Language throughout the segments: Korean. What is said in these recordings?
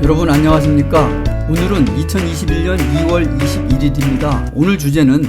여러분 안녕하십니까? 오늘은 2021년 2월 21일입니다. 오늘 주제는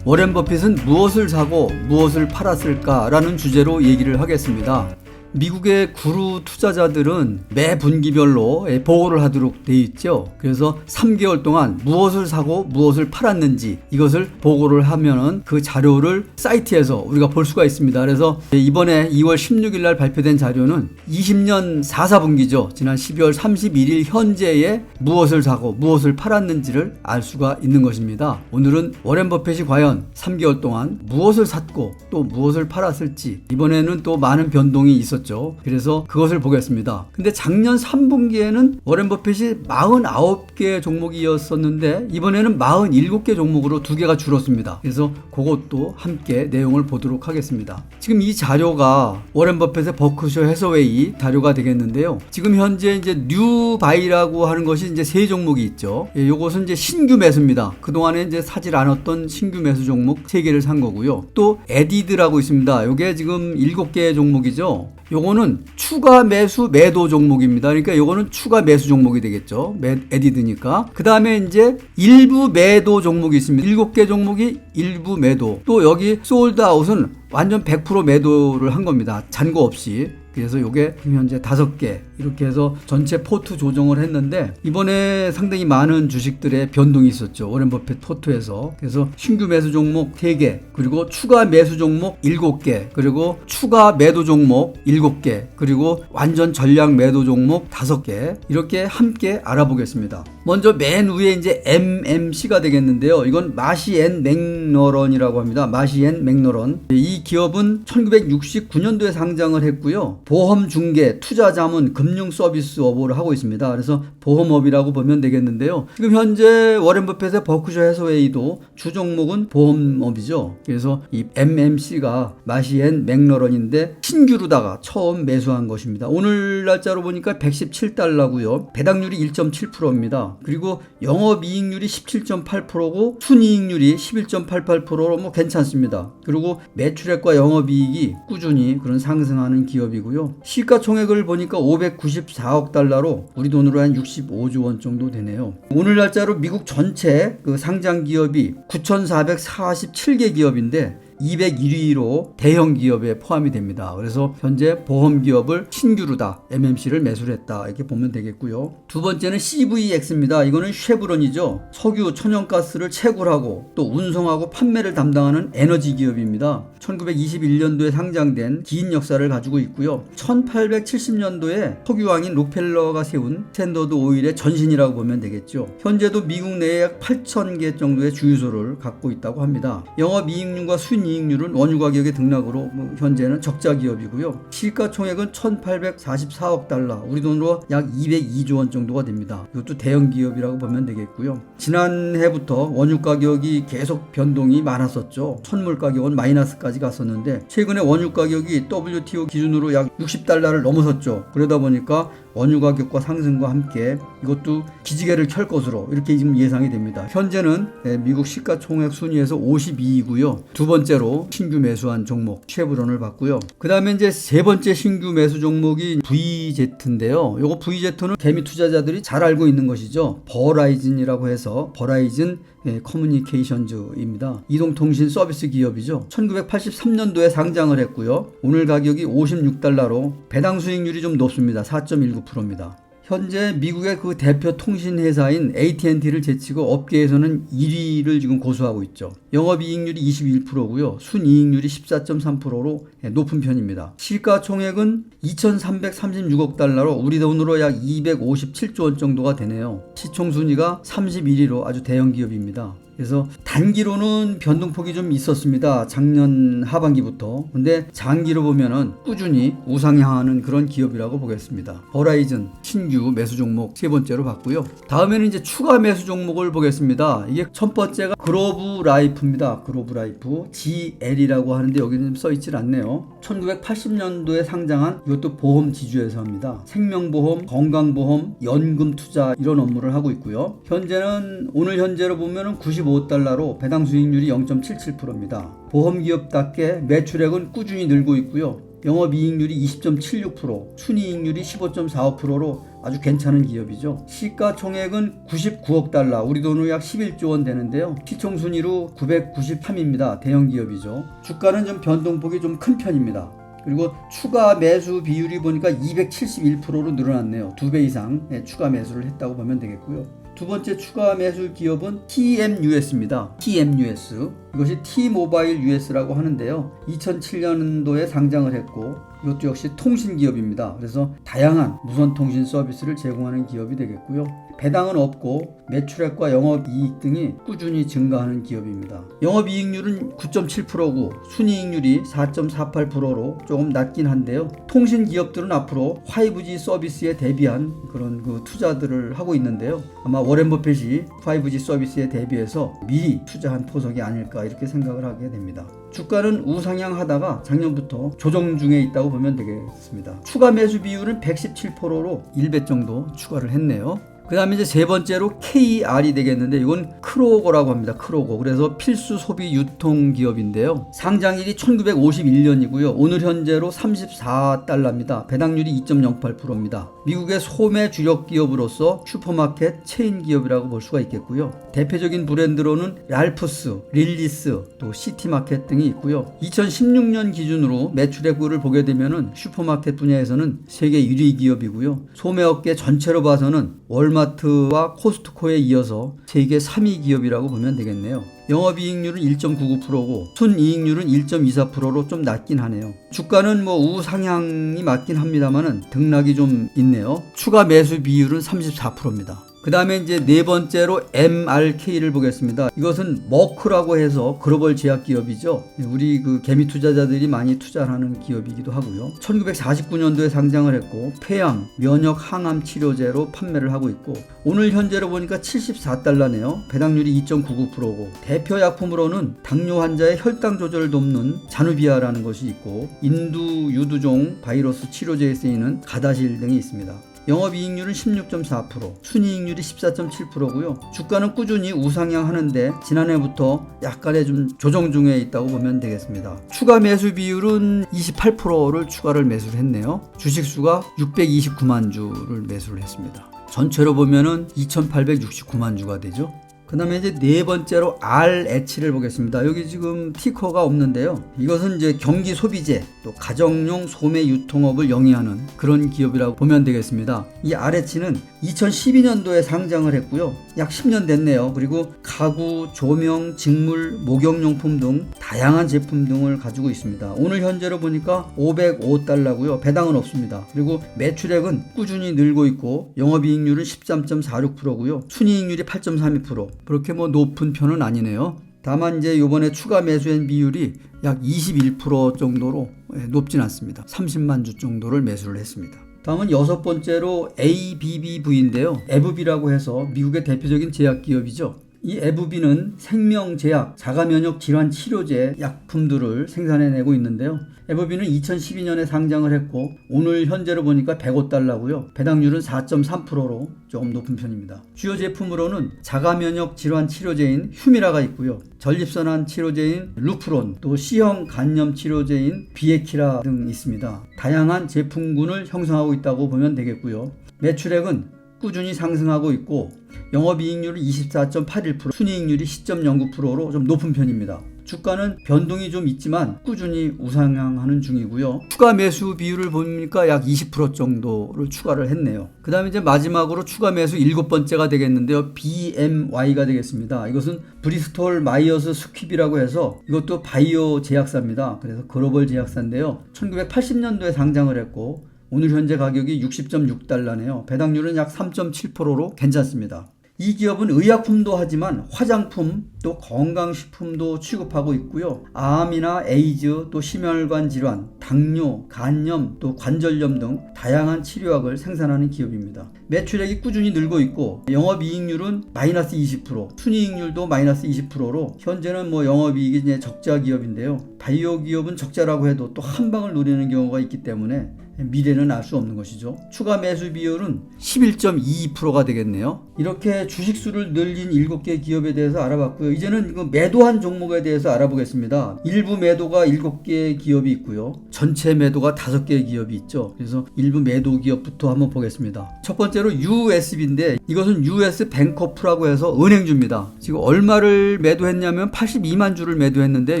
워렌 버핏은 무엇을 사고 무엇을 팔았을까? 라는 주제로 얘기를 하겠습니다. 미국의 구루 투자자들은 매 분기별로 보고를 하도록 돼 있죠. 그래서 3개월 동안 무엇을 사고 무엇을 팔았는지 이것을 보고를 하면은 그 자료를 사이트에서 우리가 볼 수가 있습니다. 그래서 이번에 2월 16일 날 발표된 자료는 20년 4사분기죠. 지난 12월 31일 현재에 무엇을 사고 무엇을 팔았는지를 알 수가 있는 것입니다. 오늘은 워렌 버핏이 과연 3개월 동안 무엇을 샀고 또 무엇을 팔았을지, 이번에는 또 많은 변동이 있었죠. 그래서 그것을 보겠습니다. 근데 작년 3분기에는 워렌 버핏이 49개 종목이었었는데 이번에는 47개 종목으로 2개가 줄었습니다. 그래서 그것도 함께 내용을 보도록 하겠습니다. 지금 이 자료가 워렌 버핏의 버크셔 해서웨이 자료가 되겠는데요. 지금 현재 이제 뉴 바이라고 하는 것이 이제 3종목이 있죠. 요것은 이제 신규 매수입니다. 그동안에 이제 사질 않았던 신규 매수 종목 3개를 산 거고요. 또 에디드라고 있습니다. 요게 지금 7개의 종목이죠. 요거는 추가 매수 매도 종목입니다. 그러니까 요거는 추가 매수 종목이 되겠죠. 에디드니까. 그 다음에 이제 일부 매도 종목이 있습니다. 7개 종목이 일부 매도. 또 여기 솔드아웃은 완전 100% 매도를 한 겁니다. 잔고 없이. 그래서 요게 현재 5개 이렇게 해서 전체 포트 조정을 했는데, 이번에 상당히 많은 주식들의 변동이 있었죠. 워렌 버핏 포트에서. 그래서 신규 매수 종목 3개, 그리고 추가 매수 종목 7개, 그리고 추가 매도 종목 7개, 그리고 완전 전략 매도 종목 5개, 이렇게 함께 알아보겠습니다. 먼저 맨 위에 이제 MMC가 되겠는데요. 이건 마시 앤 맥너런이라고 합니다. 마시 앤 맥너런. 이 기업은 1969년도에 상장을 했고요. 보험 중개, 투자 자문, 금융 서비스 업을 하고 있습니다. 그래서 보험업이라고 보면 되겠는데요. 지금 현재 워렌 버핏의 버크셔 해서웨이도 주 종목은 보험업이죠. 그래서 이 MMC가 마시 앤 맥너런인데 신규로다가 처음 매수한 것입니다. 오늘 날짜로 보니까 $117고요. 배당률이 1.7%입니다. 그리고 영업이익률이 17.8%고 순이익률이 11.88%로 뭐 괜찮습니다. 그리고 매출액과 영업이익이 꾸준히 그런 상승하는 기업이고요. 시가총액을 보니까 594억 달러로 우리 돈으로 한 65조 원 정도 되네요. 오늘 날짜로 미국 전체 그 상장 기업이 9,447개 기업인데 201위로 대형 기업에 포함이 됩니다. 그래서 현재 보험 기업을 신규로다 MMC를 매수를 했다, 이렇게 보면 되겠고요. 두 번째는 CVX입니다. 이거는 쉐브론이죠. 석유, 천연가스를 채굴하고 또 운송하고 판매를 담당하는 에너지 기업입니다. 1921년도에 상장된 긴 역사를 가지고 있고요. 1870년도에 석유왕인 록펠러가 세운 스탠더드 오일의 전신이라고 보면 되겠죠. 현재도 미국 내에 약 8,000개 정도의 주유소를 갖고 있다고 합니다. 영업이익률과 순이익률은 원유 가격의 등락으로 현재는 적자 기업이고요. 시가총액은 1,844억 달러, 우리 돈으로 약 202조 원 정도가 됩니다. 이것도 대형 기업이라고 보면 되겠고요. 지난해부터 원유 가격이 계속 변동이 많았었죠. 천물 가격은 마이너스까지 갔었는데 최근에 원유 가격이 WTO 기준으로 약 60달러를 넘어섰죠. 그러다 보니까 원유 가격과 상승과 함께 이것도 기지개를 켤 것으로 이렇게 지금 예상이 됩니다. 현재는 미국 시가총액 순위에서 52위고요. 두 번째로 신규 매수한 종목 쉐브론을 봤고요. 그 다음에 이제 세 번째 신규 매수 종목이 VZ인데요. 요거 VZ는 개미 투자자들이 잘 알고 있는 것이죠. 버라이즌이라고 해서 버라이즌 커뮤니케이션즈입니다. 이동통신 서비스 기업이죠. 1983년도에 상장을 했고요. 오늘 가격이 56달러로 배당 수익률이 좀 높습니다. 4.19%입니다. 현재 미국의 그 대표 통신 회사인 AT&T를 제치고 업계에서는 1위를 지금 고수하고 있죠. 영업이익률이 21%고요. 순이익률이 14.3%로 높은 편입니다. 시가총액은 2,336억 달러로 우리 돈으로 약 257조 원 정도가 되네요. 시총순위가 31위로 아주 대형 기업입니다. 그래서 단기로는 변동폭이 좀 있었습니다. 작년 하반기부터. 근데 장기로 보면은 꾸준히 우상향하는 그런 기업이라고 보겠습니다. 버라이즌 신규 매수 종목 세 번째로 봤고요. 다음에는 이제 추가 매수 종목을 보겠습니다. 이게 첫 번째가 그로브 라이프입니다. 그로브 라이프 GL이라고 하는데 여기는 써 있질 않네요. 1980년도에 상장한 이것도 보험 지주회사입니다. 생명보험, 건강보험, 연금 투자 이런 업무를 하고 있고요. 현재는 오늘 현재로 보면은 95달러로 배당 수익률이 0.77%입니다. 보험기업답게 매출액은 꾸준히 늘고 있고요. 영업이익률이 20.76%, 순이익률이 15.45%로 아주 괜찮은 기업이죠. 시가총액은 99억 달러, 우리 돈으로 약 11조 원 되는데요. 시총순위로 993입니다. 대형 기업이죠. 주가는 좀 변동폭이 좀 큰 편입니다. 그리고 추가 매수 비율이 보니까 271%로 늘어났네요. 2배 이상 추가 매수를 했다고 보면 되겠고요. 두 번째 추가 매수 기업은 TMUS입니다. TMUS. 이것이 T-모바일 US라고 하는데요. 2007년도에 상장을 했고 이것도 역시 통신 기업입니다. 그래서 다양한 무선 통신 서비스를 제공하는 기업이 되겠고요. 배당은 없고 매출액과 영업이익 등이 꾸준히 증가하는 기업입니다. 영업이익률은 9.7%고 순이익률이 4.48%로 조금 낮긴 한데요. 통신 기업들은 앞으로 5G 서비스에 대비한 그런 투자들을 하고 있는데요. 아마 워렌 버핏이 5G 서비스에 대비해서 미리 투자한 포석이 아닐까 이렇게 생각을 하게 됩니다. 주가는 우상향하다가 작년부터 조정 중에 있다고 보면 되겠습니다. 추가 매수 비율은 117%로 1배 정도 추가를 했네요. 그 다음에 이제 세 번째로 KR이 되겠는데 이건 크로고라고 합니다. 크로고. 그래서 필수 소비 유통 기업인데요. 상장일이 1951년이고요. 오늘 현재로 34달러입니다. 배당률이 2.08%입니다. 미국의 소매 주력 기업으로서 슈퍼마켓 체인 기업이라고 볼 수가 있겠고요. 대표적인 브랜드로는 랄프스, 릴리스, 또 시티마켓 등이 있고요. 2016년 기준으로 매출액을 보게 되면은 슈퍼마켓 분야에서는 세계 1위 기업이고요. 소매업계 전체로 봐서는 월마트와 코스트코에 이어서 세계 3위 기업이라고 보면 되겠네요. 영업이익률은 1.99%고 순이익률은 1.24%로 좀 낮긴 하네요. 주가는 우상향이 맞긴 합니다만은 등락이 좀 있네요. 추가 매수 비율은 34%입니다. 그 다음에 이제 네 번째로 MRK를 보겠습니다. 이것은 머크라고 해서 글로벌 제약 기업이죠. 우리 개미 투자자들이 많이 투자하는 기업이기도 하고요. 1949년도에 상장을 했고 폐암, 면역 항암 치료제로 판매를 하고 있고 오늘 현재로 보니까 74달러네요. 배당률이 2.99%고 대표 약품으로는 당뇨 환자의 혈당 조절을 돕는 자누비아라는 것이 있고 인두 유두종 바이러스 치료제에 쓰이는 가다실 등이 있습니다. 영업이익률은 16.4%, 순이익률이 14.7%고요. 주가는 꾸준히 우상향하는데 지난해부터 약간의 좀 조정 중에 있다고 보면 되겠습니다. 추가 매수 비율은 28%를 추가를 매수를 했네요. 주식수가 629만 주를 매수를 했습니다. 전체로 보면은 2869만 주가 되죠. 그 다음에 이제 네 번째로 RH를 보겠습니다. 여기 지금 티커가 없는데요. 이것은 이제 경기 소비재 또 가정용 소매 유통업을 영위하는 그런 기업이라고 보면 되겠습니다. 이 RH는 2012년도에 상장을 했고요. 약 10년 됐네요. 그리고 가구, 조명, 직물, 목욕용품 등 다양한 제품 등을 가지고 있습니다. 오늘 현재로 보니까 505달러고요. 배당은 없습니다. 그리고 매출액은 꾸준히 늘고 있고 영업이익률은 13.46%고요. 순이익률이 8.32%. 그렇게 높은 편은 아니네요. 다만 이제 이번에 추가 매수한 비율이 약 21% 정도로 높진 않습니다. 30만 주 정도를 매수를 했습니다. 다음은 여섯 번째로 ABBV인데요. 에브비라고 해서 미국의 대표적인 제약 기업이죠. 이 에브비는 생명제약, 자가면역 질환 치료제 약품들을 생산해내고 있는데요. 에브비는 2012년에 상장을 했고 오늘 현재로 보니까 105달러고요. 배당률은 4.3%로 조금 높은 편입니다. 주요 제품으로는 자가면역 질환 치료제인 휴미라가 있고요. 전립선암 치료제인 루프론, 또 C형 간염 치료제인 비에키라 등 있습니다. 다양한 제품군을 형성하고 있다고 보면 되겠고요. 매출액은 꾸준히 상승하고 있고 영업이익률은 24.81%, 순이익률이 10.09%로 좀 높은 편입니다. 주가는 변동이 좀 있지만 꾸준히 우상향하는 중이고요. 추가 매수 비율을 보니까 약 20% 정도를 추가를 했네요. 그 다음에 이제 마지막으로 추가 매수 7번째가 되겠는데요. BMY가 되겠습니다. 이것은 브리스톨 마이어스 스퀴비라고 해서 이것도 바이오 제약사입니다. 그래서 글로벌 제약사인데요. 1980년도에 상장을 했고 오늘 현재 가격이 60.6달러네요. 배당률은 약 3.7%로 괜찮습니다. 이 기업은 의약품도 하지만 화장품 또 건강식품도 취급하고 있고요. 암이나 에이즈 또 심혈관 질환, 당뇨, 간염 또 관절염 등 다양한 치료약을 생산하는 기업입니다. 매출액이 꾸준히 늘고 있고 영업이익률은 마이너스 20%, 순이익률도 마이너스 20%로 현재는 영업이익이 이제 적자 기업인데요. 바이오 기업은 적자라고 해도 또 한 방을 노리는 경우가 있기 때문에 미래는 알 수 없는 것이죠. 추가 매수 비율은 11.22%가 되겠네요. 이렇게 주식수를 늘린 7개 기업에 대해서 알아봤고요. 이제는 매도한 종목에 대해서 알아보겠습니다. 일부 매도가 7개 기업이 있고요. 전체 매도가 5개의 기업이 있죠. 그래서 일부 매도 기업부터 한번 보겠습니다. 첫 번째로 USB인데 이것은 US 뱅커프라고 해서 은행주입니다. 지금 얼마를 매도했냐면 82만 주를 매도했는데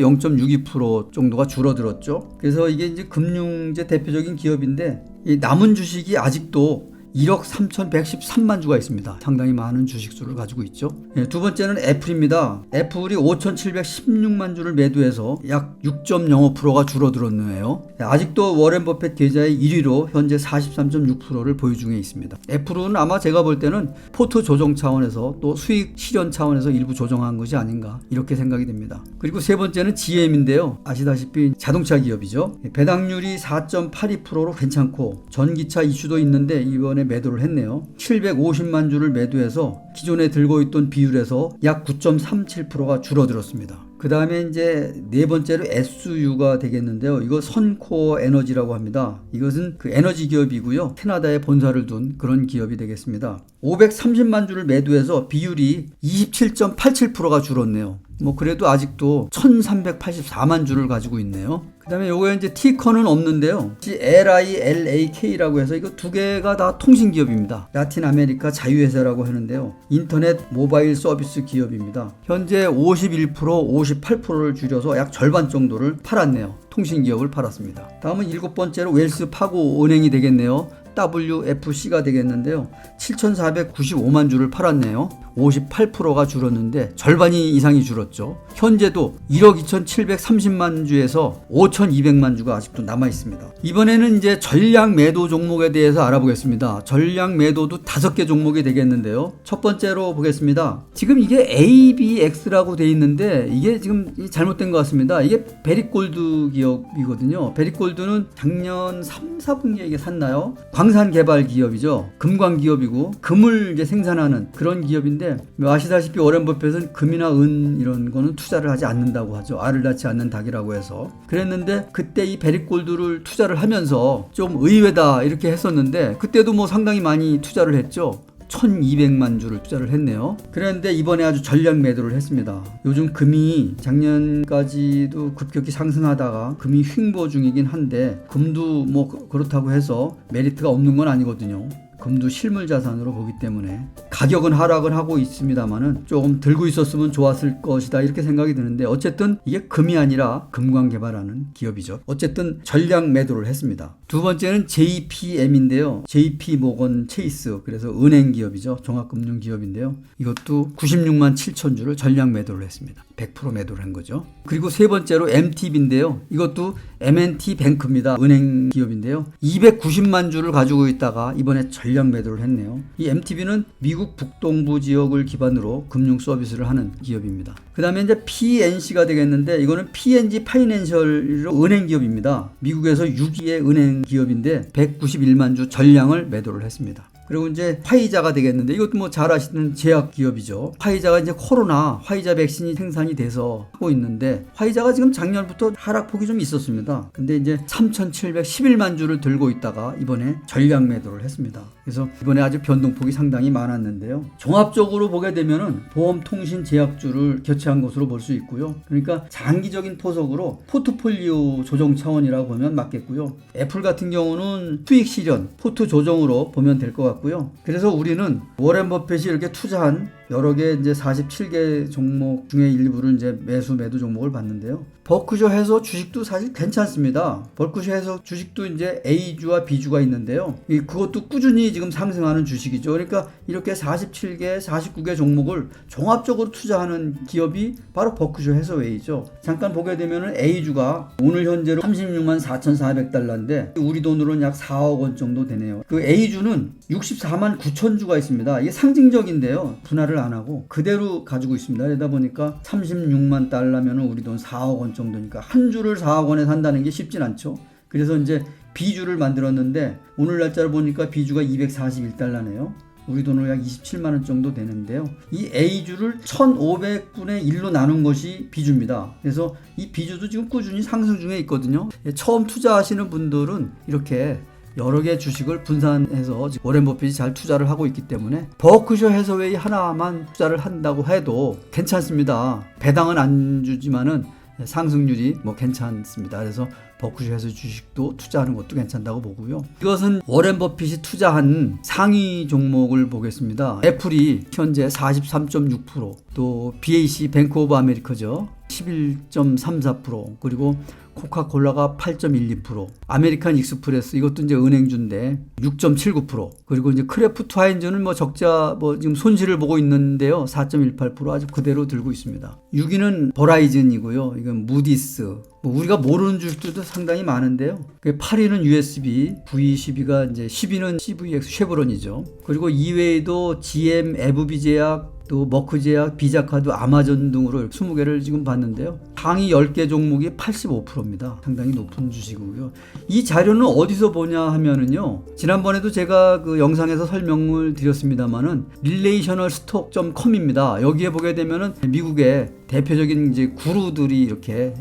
0.62% 정도가 줄어들었죠. 그래서 이게 이제 금융제 대표적인 기업인데 이 남은 주식이 아직도 1억 3,113만 주가 있습니다. 상당히 많은 주식수를 가지고 있죠. 두 번째는 애플입니다. 애플이 5,716만 주를 매도해서 약 6.05%가 줄어들었네요. 아직도 워렌 버핏 계좌의 1위로 현재 43.6%를 보유 중에 있습니다. 애플은 아마 제가 볼 때는 포트 조정 차원에서 또 수익 실현 차원에서 일부 조정한 것이 아닌가 이렇게 생각이 됩니다. 그리고 세 번째는 GM인데요. 아시다시피 자동차 기업이죠. 배당률이 4.82%로 괜찮고 전기차 이슈도 있는데 이번에 매도를 했네요. 750만 주를 매도해서 기존에 들고 있던 비율에서 약 9.37%가 줄어들었습니다. 그 다음에 이제 네 번째로 SU가 되겠는데요. 이거 선코어 에너지라고 합니다. 이것은 그 에너지 기업이고요. 캐나다에 본사를 둔 그런 기업이 되겠습니다. 530만 주를 매도해서 비율이 27.87%가 줄었네요. 그래도 아직도 1384만 주를 가지고 있네요. 그 다음에 요거에 이제 티커는 없는데요. LILAK라고 해서 이거 두 개가 다 통신기업입니다. 라틴 아메리카 자유회사라고 하는데요. 인터넷 모바일 서비스 기업입니다. 현재 51%, 58%를 줄여서 약 절반 정도를 팔았네요. 통신기업을 팔았습니다. 다음은 일곱 번째로 웰스파고 은행이 되겠네요. WFC가 되겠는데요. 7,495만 주를 팔았네요. 58%가 줄었는데 절반이 이상이 줄었죠. 현재도 1억 2,730만 주에서 5,200만 주가 아직도 남아 있습니다. 이번에는 이제 전략 매도 종목에 대해서 알아보겠습니다. 전략 매도도 5개 종목이 되겠는데요. 첫 번째로 보겠습니다. 지금 이게 ABX라고 돼 있는데 이게 지금 잘못된 것 같습니다. 이게 베리골드 기업이거든요. 베리골드는 작년 3, 4분기에 이게 샀나요? 광산 개발 기업이죠. 금광 기업이고 금을 이제 생산하는 그런 기업인데 아시다시피 워렌 버핏은 금이나 은 이런 거는 투자를 하지 않는다고 하죠. 알을 낳지 않는 닭이라고 해서 그랬는데 그때 이 베리골드를 투자를 하면서 좀 의외다 이렇게 했었는데 그때도 상당히 많이 투자를 했죠. 1200만 주를 투자를 했네요. 그런데 이번에 아주 전략 매도를 했습니다. 요즘 금이 작년까지도 급격히 상승하다가 금이 횡보 중이긴 한데 금도 그렇다고 해서 메리트가 없는 건 아니거든요. 금도 실물 자산으로 보기 때문에 가격은 하락을 하고 있습니다만은 조금 들고 있었으면 좋았을 것이다 이렇게 생각이 드는데 어쨌든 이게 금이 아니라 금광 개발하는 기업이죠. 어쨌든 전략 매도를 했습니다. 두 번째는 JPM인데요. JP 모건 체이스 그래서 은행 기업이죠. 종합금융 기업인데요. 이것도 96만 7천 주를 전략 매도를 했습니다. 100% 매도를 한 거죠. 그리고 세 번째로 MTB인데요. 이것도 M&T 뱅크입니다. 은행 기업인데요. 290만 주를 가지고 있다가 이번에 전략 매도를 했네요. 이 MTB는 미국 북동부 지역을 기반으로 금융 서비스를 하는 기업입니다. 그 다음에 이제 PNC가 되겠는데 이거는 PNG 파이낸셜로 은행 기업입니다. 미국에서 6위의 은행 기업인데 191만 주 전량을 매도를 했습니다. 그리고 이제 화이자가 되겠는데 이것도 잘 아시는 제약 기업이죠. 화이자가 이제 코로나 화이자 백신이 생산이 돼서 하고 있는데 화이자가 지금 작년부터 하락폭이 좀 있었습니다. 근데 이제 3,711만 주를 들고 있다가 이번에 전략 매도를 했습니다. 그래서 이번에 아주 변동폭이 상당히 많았는데요. 종합적으로 보게 되면은 보험, 통신, 제약주를 교체한 것으로 볼 수 있고요. 그러니까 장기적인 포석으로 포트폴리오 조정 차원이라고 보면 맞겠고요. 애플 같은 경우는 수익 실현, 포트 조정으로 보면 될 것 같고요. 그래서 우리는 워렌 버핏이 이렇게 투자한 여러 개 이제 47개 종목 중에 일부를 이제 매도 종목을 봤는데요. 버크셔 해서 주식도 사실 괜찮습니다. 버크셔 해서 주식도 이제 A주와 B주가 있는데요. 그것도 꾸준히 지금 상승하는 주식이죠. 그러니까 이렇게 47개, 49개 종목을 종합적으로 투자하는 기업이 바로 버크셔 해서웨이죠. 잠깐 보게 되면은 A주가 오늘 현재로 36만 4,400달러인데 우리 돈으로는 약 4억 원 정도 되네요. 그 A주는 64만 9천 주가 있습니다. 이게 상징적인데요. 분할을 안 하고 그대로 가지고 있습니다. 그러다 보니까 36만 달러면 우리 돈 4억 원 정도니까 한 주를 4억 원에 산다는 게 쉽진 않죠. 그래서 이제 B주를 만들었는데 오늘 날짜를 보니까 B주가 241달러네요. 우리 돈으로 약 27만 원 정도 되는데요. 이 A주를 1,500분의 1로 나눈 것이 B주입니다. 그래서 이 B주도 지금 꾸준히 상승 중에 있거든요. 처음 투자하시는 분들은 이렇게 여러 개 주식을 분산해서 워렌 버핏이 잘 투자를 하고 있기 때문에 버크셔 해서웨이 하나만 투자를 한다고 해도 괜찮습니다. 배당은 안 주지만은 상승률이 뭐 괜찮습니다. 그래서 버크셔에서 주식도 투자하는 것도 괜찮다고 보고요. 이것은 워렌 버핏이 투자한 상위 종목을 보겠습니다. 애플이 현재 43.6%, 또 BAC 뱅크 오브 아메리카죠. 11.34%, 그리고 코카콜라가 8.12%, 아메리칸 익스프레스 이것도 이제 은행주인데 6.79%, 그리고 이제 크래프트 하인즈는 뭐 적자 지금 손실을 보고 있는데요. 4.18% 아주 그대로 들고 있습니다. 6위는 버라이즌이고요. 이건 무디스. 우리가 모르는 주식들도 상당히 많은데요. 8위는 USB, V12가 이제 10위는 CVX 쉐브론이죠. 그리고 이외에도 GM, FB제약, 또 머크제약, 비자카드, 아마존 등으로 20개를 지금 봤는데요. 상위 10개 종목이 85%입니다. 상당히 높은 주식이고요. 이 자료는 어디서 보냐 하면은요. 지난번에도 제가 그 영상에서 설명을 드렸습니다만은 relationalstock.com입니다. 여기에 보게 되면은 미국의 대표적인 이제 구루들이 이렇게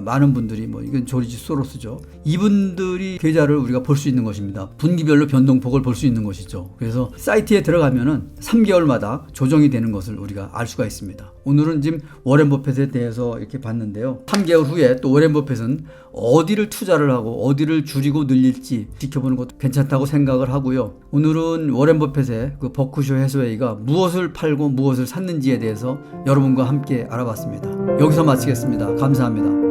많은 분들이 이건 조리지 소로스죠. 이분들이 계좌를 우리가 볼 수 있는 것입니다. 분기별로 변동폭을 볼 수 있는 것이죠. 그래서 사이트에 들어가면은 3개월마다 조정이 되는 것을 우리가 알 수가 있습니다. 오늘은 지금 워렌 버핏에 대해서 이렇게 봤는데요. 3개월 후에 또 워렌 버핏은 어디를 투자를 하고 어디를 줄이고 늘릴지 지켜보는 것도 괜찮다고 생각을 하고요. 오늘은 워렌 버핏의 그 버크셔 해서웨이가 무엇을 팔고 무엇을 샀는지에 대해서 여러분과 함께 알아봤습니다. 여기서 마치겠습니다. 감사합니다.